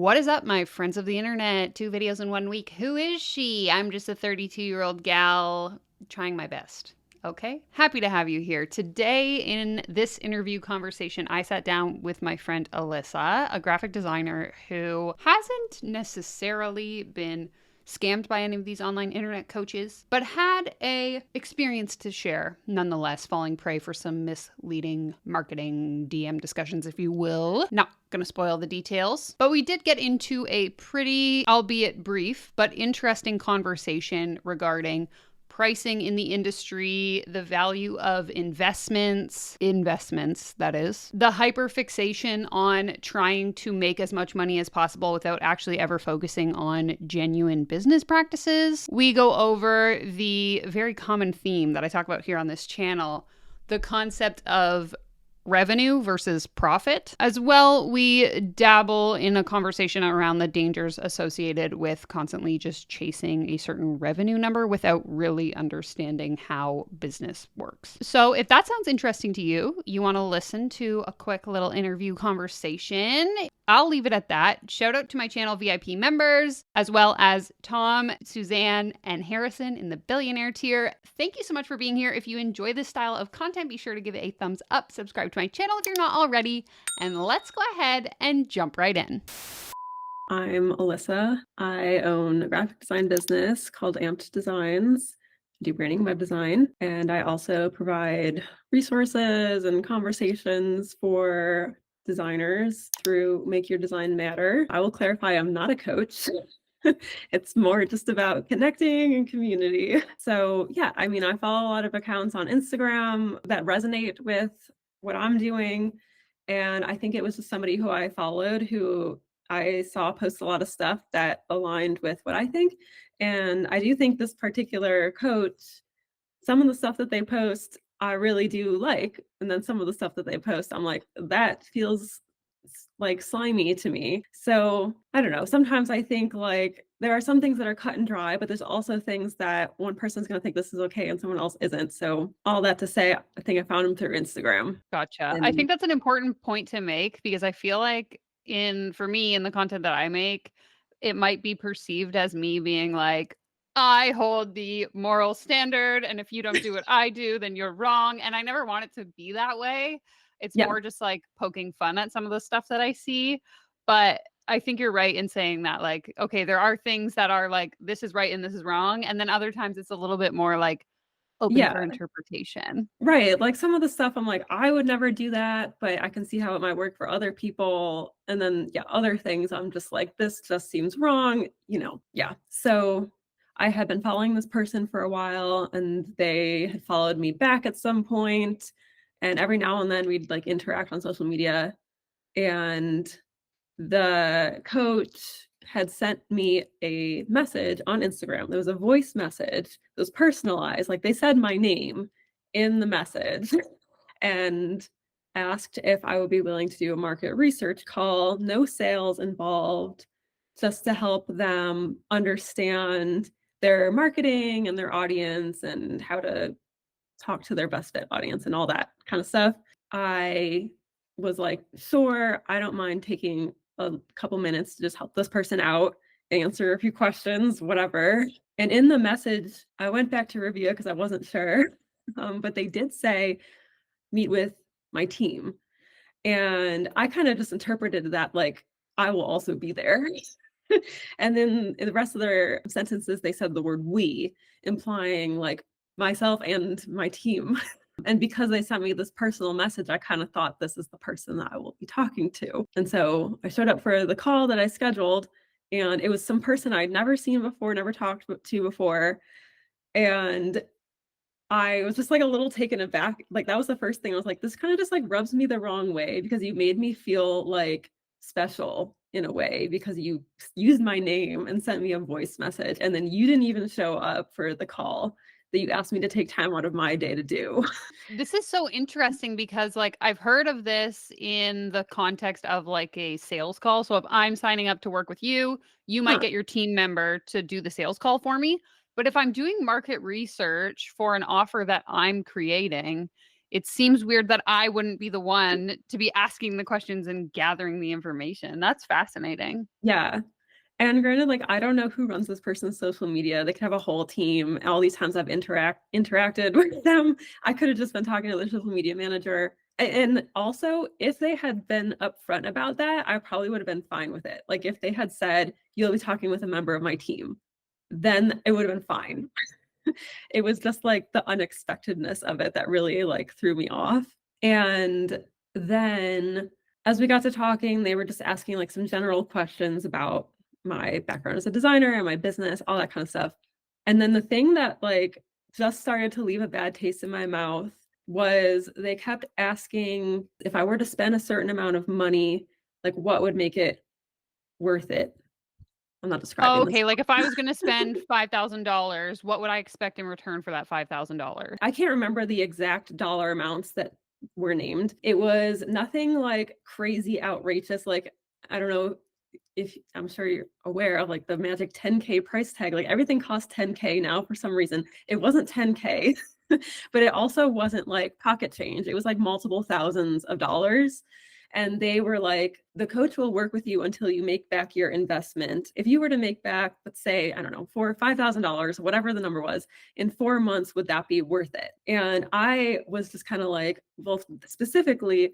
What is up, my friends of the internet? 2 videos in 1 week. Who is she? I'm just a 32-year-old gal trying my best. Okay, happy to have you here. Today, in this interview conversation, I sat down with my friend Alyssa, a graphic designer who hasn't necessarily been scammed by any of these online internet coaches, but had a experience to share nonetheless, falling prey for some misleading marketing DM discussions, if you will. Not gonna spoil the details, but we did get into a pretty, albeit brief, but interesting conversation regarding pricing in the industry, the value of investments, that is, the hyperfixation on trying to make as much money as possible without actually ever focusing on genuine business practices. We go over the very common theme that I talk about here on this channel, the concept of revenue versus profit. As well, we dabble in a conversation around the dangers associated with constantly just chasing a certain revenue number without really understanding how business works. So if that sounds interesting to you, you want to listen to a quick little interview conversation, I'll leave it at that. Shout out to my channel VIP members, as well as Tom, Suzanne, and Harrison in the billionaire tier. Thank you so much for being here. If you enjoy this style of content, be sure to give it a thumbs up, subscribe to my channel if you're not already, and let's go ahead and jump right in. I'm Alyssa. I own a graphic design business called Amped Designs. I do branding, web design, and I also provide resources and conversations for designers through Make Your Design Matter. I will clarify, I'm not a coach. It's more just about connecting and community. So yeah, I mean, I follow a lot of accounts on Instagram that resonate with what I'm doing. And I think it was just somebody who I followed who I saw post a lot of stuff that aligned with what I think. And I do think this particular coach, some of the stuff that they post, I really do like. And then some of the stuff that they post, I'm like, that feels like slimy to me. So I don't know. Sometimes I think like there are some things that are cut and dry, but there's also things that one person's going to think this is okay and someone else isn't. So all that to say, I think I found them through Instagram. Gotcha. I And think that's an important point to make because I feel like for me, in the content that I make, it might be perceived as me being like, I hold the moral standard, and if you don't do what I do, then you're wrong. And I never want it to be that way. It's yeah, more just like poking fun at some of the stuff that I see. But I think you're right in saying that, like, okay, there are things that are like, this is right and this is wrong. And then other times it's a little bit more like open yeah, for interpretation. right. Like some of the stuff I'm like, I would never do that, but I can see how it might work for other people. And then, yeah, other things I'm just like, this just seems wrong, yeah. So I had been following this person for a while and they had followed me back at some point. And every now and then we'd like interact on social media. And the coach had sent me a message on Instagram. There was a voice message that was personalized. Like they said my name in the message and asked if I would be willing to do a market research call, no sales involved, just to help them understand their marketing and their audience and how to talk to their best fit audience and all that kind of stuff. I was like, sure, I don't mind taking a couple minutes to just help this person out, answer a few questions, whatever. And in the message, I went back to review it because I wasn't sure. But they did say, meet with my team. And I kind of just interpreted that like, I will also be there. And then in the rest of their sentences, they said the word we, implying like myself and my team. And because they sent me this personal message, I kind of thought this is the person that I will be talking to. And so I showed up for the call that I scheduled, and it was some person I'd never seen before, never talked to before. And I was just like a little taken aback. Like that was the first thing I was like, this kind of just like rubs me the wrong way because you made me feel like special in a way because you used my name and sent me a voice message. And then you didn't even show up for the call that you asked me to take time out of my day to do. This is so interesting because like I've heard of this in the context of like a sales call. So if I'm signing up to work with you, you might Huh. get your team member to do the sales call for me. But if I'm doing market research for an offer that I'm creating, it seems weird that I wouldn't be the one to be asking the questions and gathering the information. That's fascinating. Yeah. And granted, like I don't know who runs this person's social media. They could have a whole team. All these times I've interacted with them, I could have just been talking to their social media manager. And also, if they had been upfront about that, I probably would have been fine with it. Like if they had said, "You'll be talking with a member of my team," then it would have been fine. It was just like the unexpectedness of it that really like threw me off. And then as we got to talking, they were just asking like some general questions about my background as a designer and my business, all that kind of stuff. And then the thing that like just started to leave a bad taste in my mouth was they kept asking if I were to spend a certain amount of money, like what would make it worth it. I'm not Oh, describing this. okay. Like if I was going to spend $5,000, what would I expect in return for that $5,000? I can't remember the exact dollar amounts that were named. It was nothing like crazy outrageous. Like, I don't know if I'm sure you're aware of like the magic 10K price tag. Like everything costs 10K now for some reason. It wasn't 10K, but it also wasn't like pocket change. It was like multiple thousands of dollars. And they were like, the coach will work with you until you make back your investment. If you were to make back, let's say, I don't know, $5,000, whatever the number was, in 4 months, would that be worth it? And I was just kind of like, well, specifically,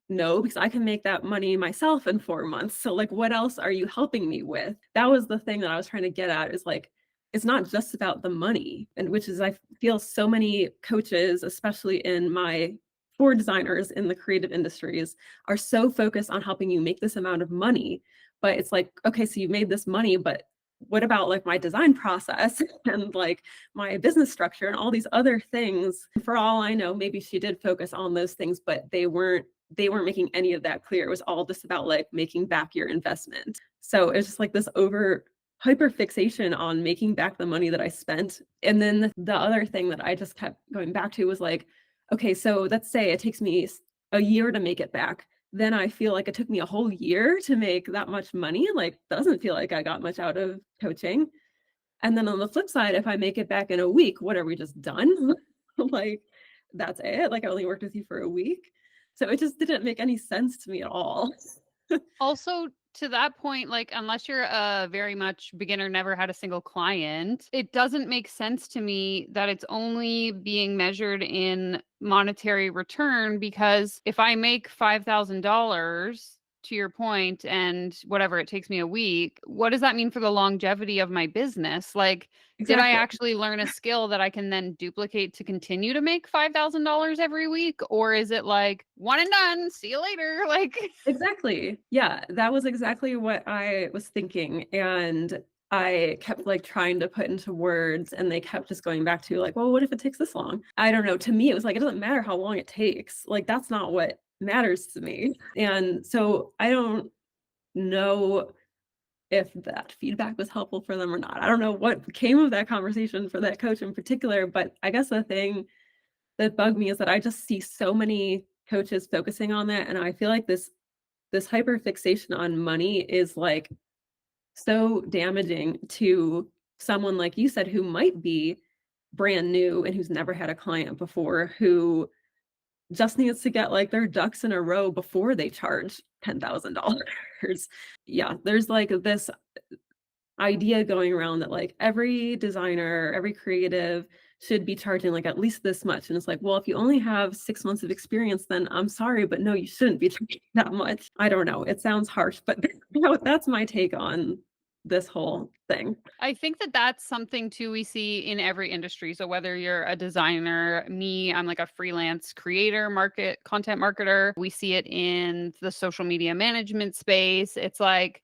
no, because I can make that money myself in 4 months. So, like, what else are you helping me with? That was the thing that I was trying to get at is like, it's not just about the money. And which is, I feel so many coaches, especially in my for designers in the creative industries, are so focused on helping you make this amount of money. But it's like, okay, so you made this money, but what about like my design process and like my business structure and all these other things? For all I know, maybe she did focus on those things, but they weren't making any of that clear. It was all just about like making back your investment. So it's just like this over hyper fixation on making back the money that I spent. And then the other thing that I just kept going back to was like, okay, so let's say it takes me a year to make it back. Then I feel like it took me a whole year to make that much money. Like, doesn't feel like I got much out of coaching. And then on the flip side, if I make it back in a week, what are we just done? Like, that's it. Like, I only worked with you for a week. So it just didn't make any sense to me at all. Also, to that point, like, unless you're a very much beginner, never had a single client, it doesn't make sense to me that it's only being measured in monetary return because if I make $5,000, to your point, and whatever, it takes me a week, what does that mean for the longevity of my business? Like, did I Exactly. actually learn a skill that I can then duplicate to continue to make $5,000 every week? Or is it like one and done, see you later? Like, Exactly. Yeah, that was exactly what I was thinking. And I kept like trying to put into words, and they kept just going back to like, well, what if it takes this long? I don't know. To me, it was like, it doesn't matter how long it takes. Like, that's not what matters to me. And so I don't know if that feedback was helpful for them or not. I don't know what came of that conversation for that coach in particular, but I guess the thing that bugged me is that I just see so many coaches focusing on that. And I feel like this hyper fixation on money is like so damaging to someone like you said who might be brand new and who's never had a client before, who just needs to get like their ducks in a row before they charge $10,000. Yeah, there's like this idea going around that like every designer, every creative should be charging like at least this much. And it's like, well, if you only have 6 months of experience, then I'm sorry, but no, you shouldn't be charging that much. I don't know. It sounds harsh, but that's my take on this whole thing. I think that that's something too we see in every industry. So whether you're a designer, me, I'm like a freelance creator, content marketer. We see it in the social media management space. It's like,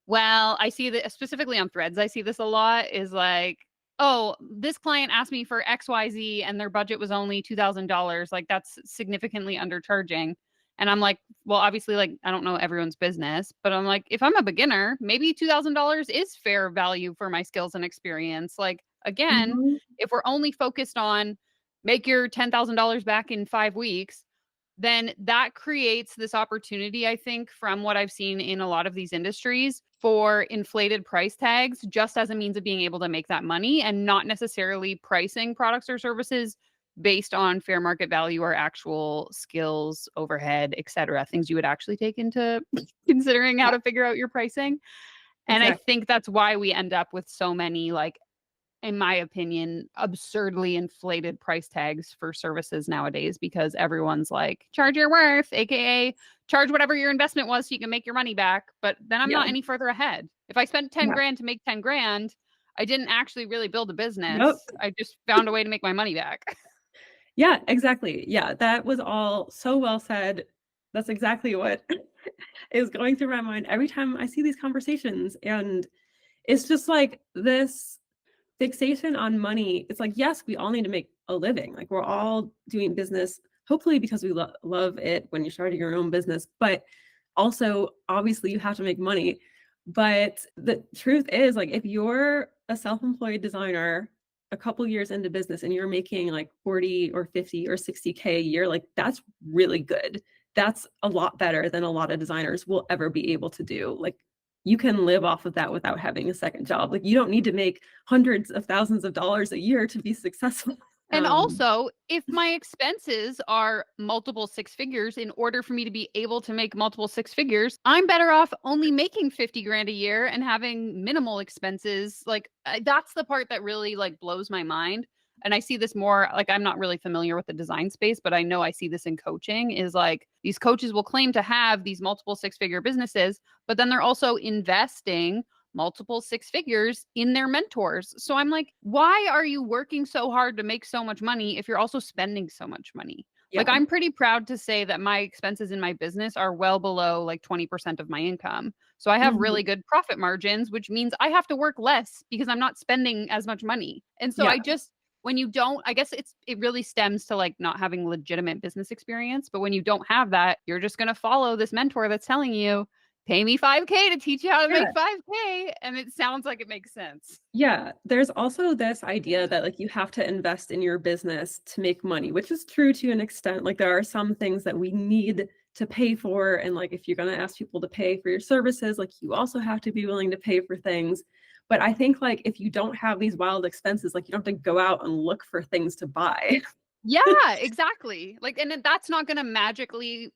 well, I see that specifically on Threads. I see this a lot is like, oh, this client asked me for XYZ and their budget was only $2,000. Like that's significantly undercharging. And I'm like, well, obviously, like, I don't know everyone's business, but I'm like, if I'm a beginner, maybe $2,000 is fair value for my skills and experience. Like, again, Mhm. if we're only focused on make your $10,000 back in 5 weeks, then that creates this opportunity, I think, from what I've seen in a lot of these industries for inflated price tags, just as a means of being able to make that money and not necessarily pricing products or services based on fair market value or actual skills, overhead, etc., things you would actually take into considering how Yeah, to figure out your pricing. And I exactly. think that's why we end up with so many, like, in my opinion, absurdly inflated price tags for services nowadays, because everyone's like, charge your worth, aka charge whatever your investment was so you can make your money back. But then I'm Yeah. not any further ahead. If I spent 10 Yeah. grand to make 10 grand, I didn't actually really build a Yep. business. I just found a way to make my money back. Yeah, exactly. Yeah, that was all so well said. That's exactly what is going through my mind every time I see these conversations, and it's just like this fixation on money. It's like, yes, we all need to make a living. Like, we're all doing business, hopefully because we love it when you're starting your own business, but also obviously you have to make money. But the truth is, like, if you're a self-employed designer a couple years into business and you're making like 40 or 50 or 60K a year, like, that's really good. That's a lot better than a lot of designers will ever be able to do. Like, you can live off of that without having a second job. Like, you don't need to make hundreds of thousands of dollars a year to be successful. And Um, also, if my expenses are multiple six figures, in order for me to be able to make multiple six figures, I'm better off only making 50 grand a year and having minimal expenses. Like, that's the part that really like blows my mind. And I see this more, like, I'm not really familiar with the design space, but I know I see this in coaching, is like these coaches will claim to have these multiple six figure businesses, but then they're also investing multiple six figures in their mentors. So I'm like, why are you working so hard to make so much money if you're also spending so much money? Like, yeah, I'm pretty proud to say that my expenses in my business are well below like 20% of my income. So I have really mhm, good profit margins, which means I have to work less because I'm not spending as much money. And so yeah, I just, when you don't, I guess it really stems to like not having legitimate business experience. But when you don't have that, you're just going to follow this mentor that's telling you, pay me 5K to teach you how to yeah. make 5K. And it sounds like it makes sense. Yeah, there's also this idea that like you have to invest in your business to make money, which is true to an extent. Like, there are some things that we need to pay for, and like if you're going to ask people to pay for your services, like you also have to be willing to pay for things. But I think like if you don't have these wild expenses, like you don't have to go out and look for things to buy. Yeah, exactly. Like, and that's not going to magically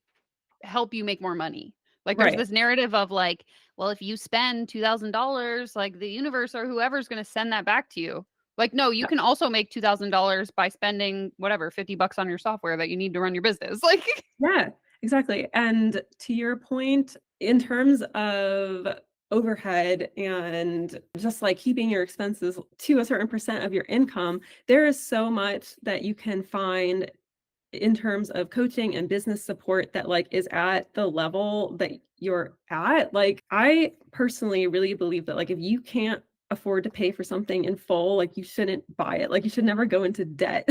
help you make more money. Like, there's Right. this narrative of like, well, if you spend $2,000, like the universe or whoever's going to send that back to you. Like, no, you Yeah. can also make $2,000 by spending whatever, $50 on your software that you need to run your business. Like, Yeah, exactly. And to your point, in terms of overhead and just like keeping your expenses to a certain percent of your income, there is so much that you can find in terms of coaching and business support that like is at the level that you're at. Like, I personally really believe that like if you can't afford to pay for something in full, like you shouldn't buy it. Like, you should never go into debt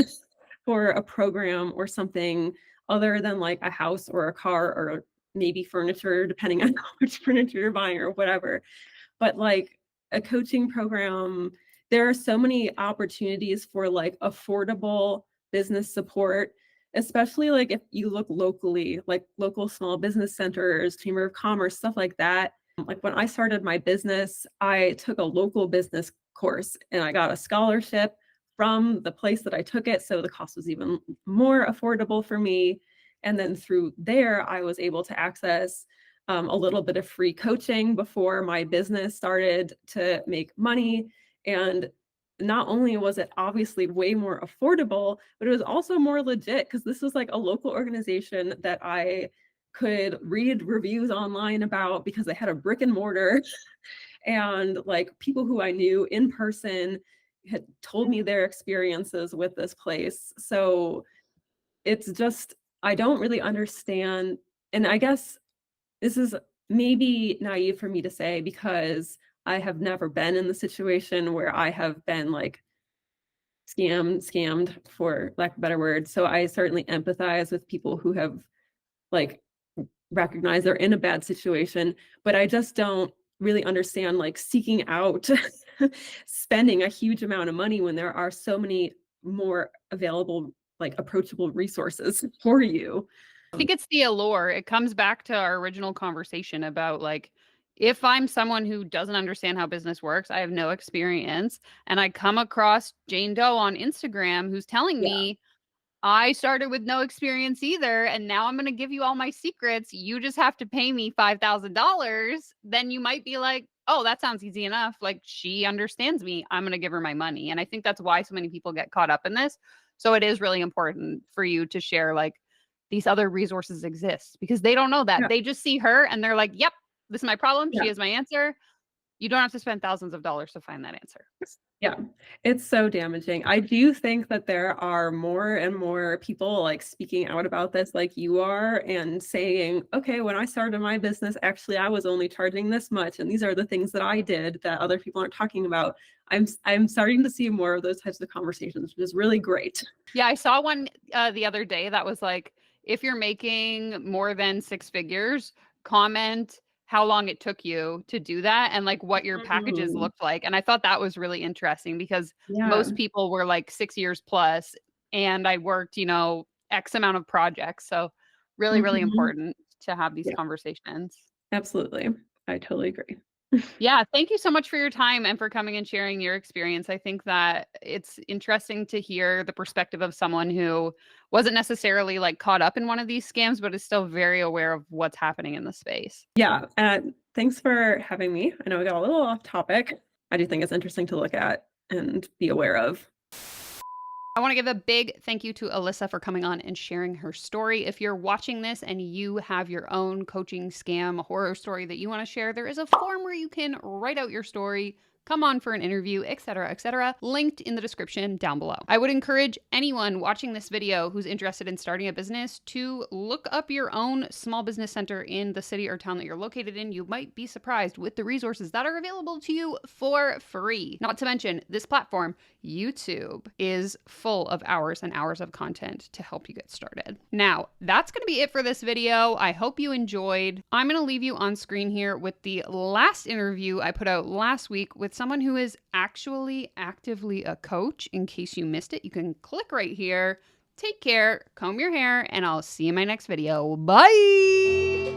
for a program or something other than like a house or a car or maybe furniture, depending on how much furniture you're buying or whatever. But like a coaching program, there are so many opportunities for like affordable business support, especially like if you look locally, like local small business centers, chamber of commerce, stuff like that. Like, when I started my business, I took a local business course and I got a scholarship from the place that I took it, so the cost was even more affordable for me. And then through there, I was able to access a little bit of free coaching before my business started to make money. And not only was it obviously way more affordable, but it was also more legit because this was like a local organization that I could read reviews online about because they had a brick and mortar. And like people who I knew in person had told me their experiences with this place. So it's just, I don't really understand. And I guess this is maybe naive for me to say because I have never been in the situation where I have been like scammed for lack of a better word. So I certainly empathize with people who have like recognized they're in a bad situation, but I just don't really understand like seeking out spending a huge amount of money when there are so many more available, like approachable resources for you. I think it's the allure. It comes back to our original conversation about like, if I'm someone who doesn't understand how business works, I have no experience, and I come across Jane Doe on Instagram who's telling Yeah. me I started with no experience either, and now I'm going to give you all my secrets. You just have to pay me $5,000. Then you might be like, oh, that sounds easy enough. Like, she understands me. I'm going to give her my money. And I think that's why so many people get caught up in this. So it is really important for you to share, like, these other resources exist, because they don't know that. Yeah, They just see her and they're like, yep, this is my problem. yeah. She is my answer. You don't have to spend thousands of dollars to find that answer. Yeah, it's so damaging. I do think that there are more and more people, like, speaking out about this like you are and saying, "Okay, when I started my business, actually, I was only charging this much, and these are the things that I did that other people aren't talking about." I'm starting to see more of those types of conversations, which is really great. Yeah, I saw one the other day that was like, if you're making more than six figures, comment how long it took you to do that and like what your packages Mm, looked like. And I thought that was really interesting because yeah. most people were like 6 years plus, and I worked, X amount of projects. So really, really Mhm. important to have these Yeah, conversations. absolutely. I totally agree. Yeah, thank you so much for your time and for coming and sharing your experience. I think that it's interesting to hear the perspective of someone who wasn't necessarily like caught up in one of these scams, but is still very aware of what's happening in the space. Yeah, thanks for having me. I know we got a little off topic. I do think it's interesting to look at and be aware of. I want to give a big thank you to Alyssa for coming on and sharing her story. If you're watching this and you have your own coaching scam horror story that you want to share, there is a form where you can write out your story, come on for an interview, etc., linked in the description down below. I would encourage anyone watching this video who's interested in starting a business to look up your own small business center in the city or town that you're located in. You might be surprised with the resources that are available to you for free. Not to mention, this platform, YouTube, is full of hours and hours of content to help you get started. Now, that's going to be it for this video. I hope you enjoyed. I'm going to leave you on screen here with the last interview I put out last week with someone who is actually actively a coach. In case you missed it, you can click right here. Take care, comb your hair, and I'll see you in my next video. Bye!